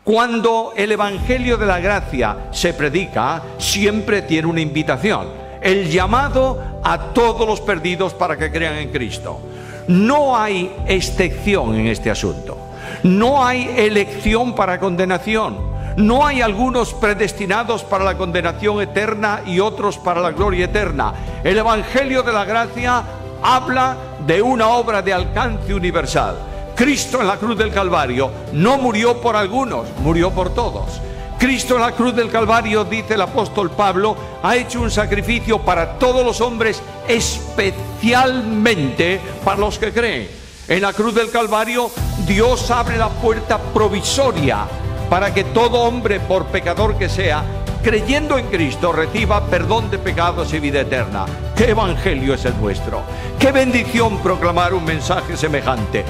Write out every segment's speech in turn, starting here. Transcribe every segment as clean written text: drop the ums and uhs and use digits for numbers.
Cuando el Evangelio de la Gracia se predica, siempre tiene una invitación: el llamado a todos los perdidos para que crean en Cristo. No hay excepción en este asunto. No hay elección para condenación. No hay algunos predestinados para la condenación eterna y otros para la gloria eterna. El Evangelio de la Gracia habla de una obra de alcance universal. Cristo en la cruz del Calvario no murió por algunos, murió por todos. Cristo en la cruz del Calvario, dice el apóstol Pablo, ha hecho un sacrificio para todos los hombres, especialmente para los que creen. En la cruz del Calvario, Dios abre la puerta provisoria para que todo hombre, por pecador que sea, creyendo en Cristo, reciba perdón de pecados y vida eterna. ¿Qué evangelio es el nuestro? ¡Qué bendición proclamar un mensaje semejante!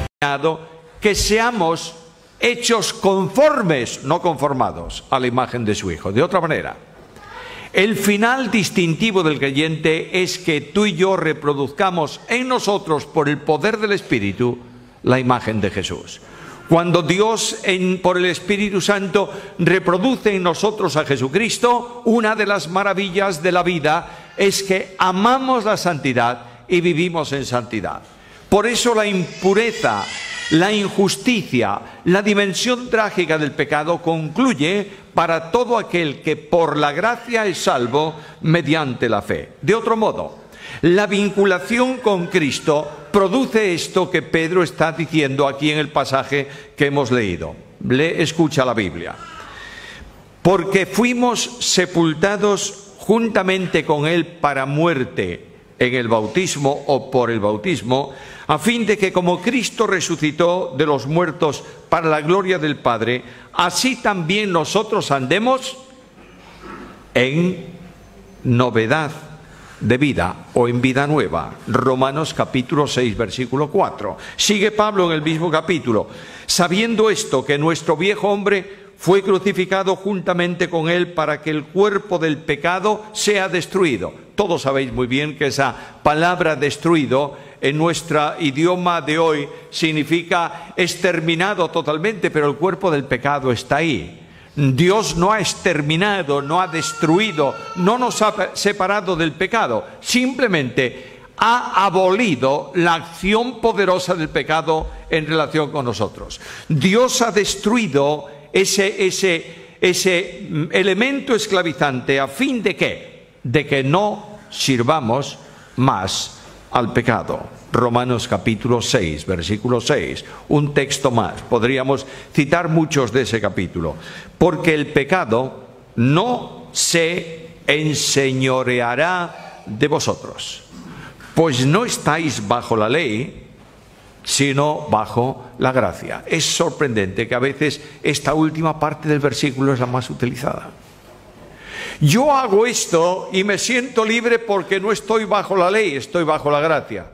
Que seamos hechos conformes, no conformados, a la imagen de su Hijo. De otra manera, el final distintivo del creyente es que tú y yo reproduzcamos en nosotros, por el poder del Espíritu, la imagen de Jesús. Cuando Dios, por el Espíritu Santo, reproduce en nosotros a Jesucristo, una de las maravillas de la vida es que amamos la santidad y vivimos en santidad. Por eso la impureza, la injusticia, la dimensión trágica del pecado concluye para todo aquel que por la gracia es salvo mediante la fe. De otro modo, la vinculación con Cristo produce esto que Pedro está diciendo aquí en el pasaje que hemos leído. Escucha la Biblia. Porque fuimos sepultados juntamente con Él para muerte en el bautismo o por el bautismo, a fin de que como Cristo resucitó de los muertos para la gloria del Padre, así también nosotros andemos en novedad de vida o en vida nueva. Romanos capítulo 6, versículo 4. Sigue Pablo en el mismo capítulo: sabiendo esto, que nuestro viejo hombre fue crucificado juntamente con él para que el cuerpo del pecado sea destruido. Todos sabéis muy bien que esa palabra destruido en nuestro idioma de hoy significa exterminado totalmente, pero el cuerpo del pecado está ahí. Dios no ha exterminado, no ha destruido, no nos ha separado del pecado, simplemente ha abolido la acción poderosa del pecado en relación con nosotros. Dios ha destruido ese elemento esclavizante, a fin de ¿qué? De que no sirvamos más al pecado. Romanos capítulo 6, versículo 6, un texto más. Podríamos citar muchos de ese capítulo. Porque el pecado no se enseñoreará de vosotros, pues no estáis bajo la ley, sino bajo la gracia. Es sorprendente que a veces esta última parte del versículo es la más utilizada. Yo hago esto y me siento libre porque no estoy bajo la ley, estoy bajo la gracia.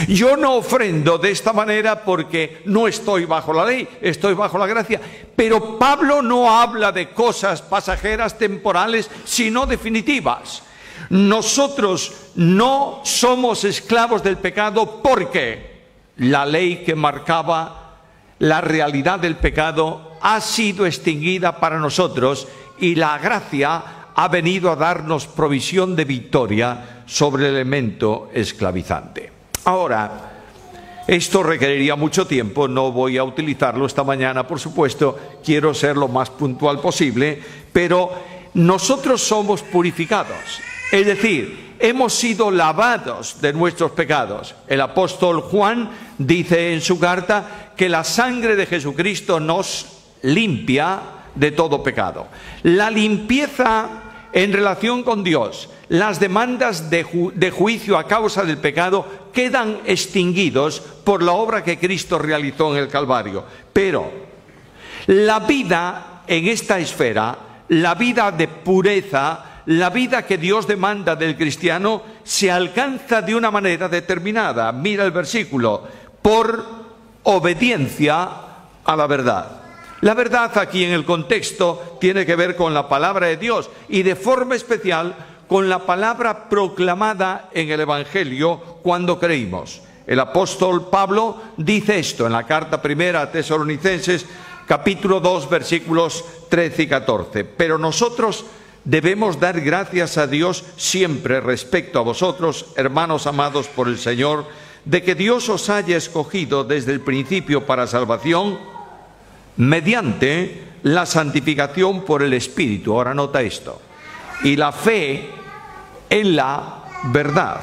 Yo no ofrendo de esta manera porque no estoy bajo la ley, estoy bajo la gracia. Pero Pablo no habla de cosas pasajeras, temporales, sino definitivas. Nosotros no somos esclavos del pecado porque la ley que marcaba la realidad del pecado ha sido extinguida para nosotros y la gracia ha venido a darnos provisión de victoria sobre el elemento esclavizante. Ahora, esto requeriría mucho tiempo, no voy a utilizarlo esta mañana, por supuesto, quiero ser lo más puntual posible, pero nosotros somos purificados, es decir, hemos sido lavados de nuestros pecados. El apóstol Juan dice en su carta que la sangre de Jesucristo nos limpia de todo pecado. La limpieza en relación con Dios, las demandas de juicio a causa del pecado quedan extinguidos por la obra que Cristo realizó en el Calvario. Pero la vida en esta esfera, la vida de pureza, la vida que Dios demanda del cristiano, se alcanza de una manera determinada. Mira el versículo: por obediencia a la verdad. La verdad aquí en el contexto tiene que ver con la palabra de Dios y de forma especial con la palabra proclamada en el Evangelio cuando creímos. El apóstol Pablo dice esto en la carta primera a Tesalonicenses, capítulo 2, versículos 13 y 14. Pero nosotros debemos dar gracias a Dios siempre respecto a vosotros, hermanos amados por el Señor, de que Dios os haya escogido desde el principio para salvación mediante la santificación por el Espíritu. Ahora nota esto. Y la fe en la verdad,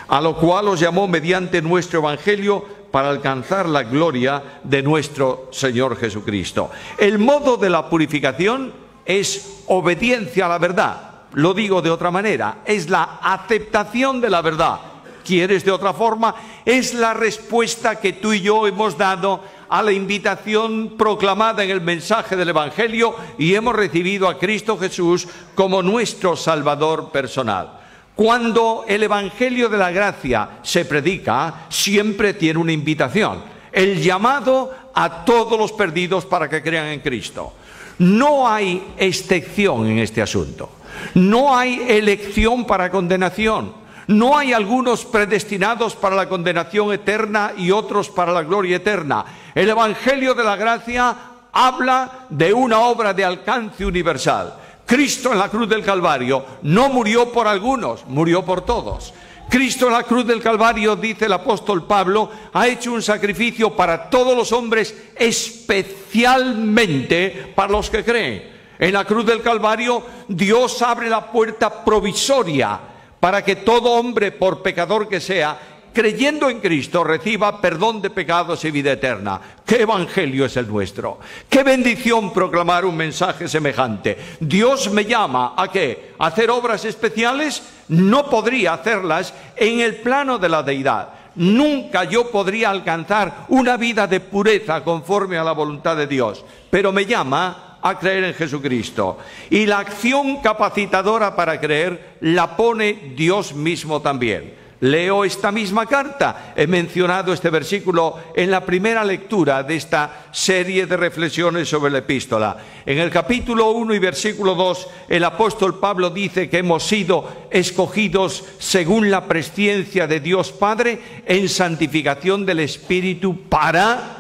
a lo cual os llamó mediante nuestro Evangelio para alcanzar la gloria de nuestro Señor Jesucristo. El modo de la purificación es obediencia a la verdad. Lo digo de otra manera, es la aceptación de la verdad. ¿Quieres de otra forma? Es la respuesta que tú y yo hemos dado a la invitación proclamada en el mensaje del Evangelio y hemos recibido a Cristo Jesús como nuestro Salvador personal. Cuando el Evangelio de la gracia se predica, siempre tiene una invitación, el llamado a todos los perdidos para que crean en Cristo. No hay excepción en este asunto, no hay elección para condenación. No hay algunos predestinados para la condenación eterna y otros para la gloria eterna. El Evangelio de la gracia habla de una obra de alcance universal. Cristo en la cruz del Calvario no murió por algunos, murió por todos. Cristo en la cruz del Calvario, dice el apóstol Pablo, ha hecho un sacrificio para todos los hombres, especialmente para los que creen. En la cruz del Calvario, Dios abre la puerta provisoria para que todo hombre, por pecador que sea, creyendo en Cristo, reciba perdón de pecados y vida eterna. ¿Qué evangelio es el nuestro? ¡Qué bendición proclamar un mensaje semejante! Dios me llama ¿a qué? ¿A hacer obras especiales? No podría hacerlas en el plano de la deidad. Nunca yo podría alcanzar una vida de pureza conforme a la voluntad de Dios. Pero me llama a creer en Jesucristo. Y la acción capacitadora para creer la pone Dios mismo también. Leo esta misma carta. He mencionado este versículo en la primera lectura de esta serie de reflexiones sobre la epístola. En el capítulo 1 y versículo 2, el apóstol Pablo dice que hemos sido escogidos según la presciencia de Dios Padre en santificación del Espíritu para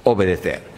obedecer.